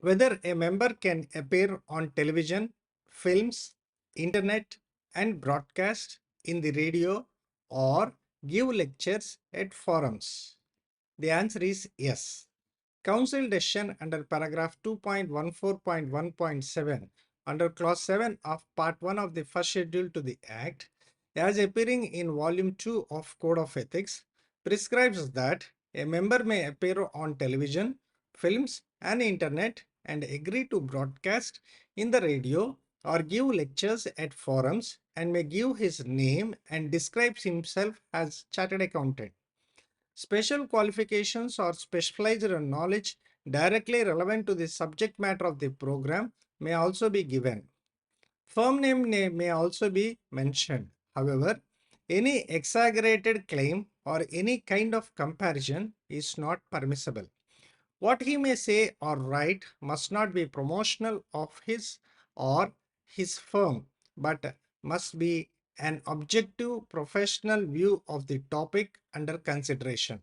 Whether a member can appear on television, films, internet, and broadcast in the radio or give lectures at forums. The answer is yes. Council decision under paragraph 2.14.1.7 under clause 7 of part 1 of the first schedule to the Act, as appearing in volume 2 of Code of Ethics, prescribes that a member may appear on television, films, and internet and agree to broadcast in the radio or give lectures at forums and may give his name and describes himself as chartered accountant. Special qualifications or specialized knowledge directly relevant to the subject matter of the program may also be given. Firm name may also be mentioned. However, any exaggerated claim or any kind of comparison is not permissible. What he may say or write must not be promotional of his or his firm, but must be an objective professional view of the topic under consideration.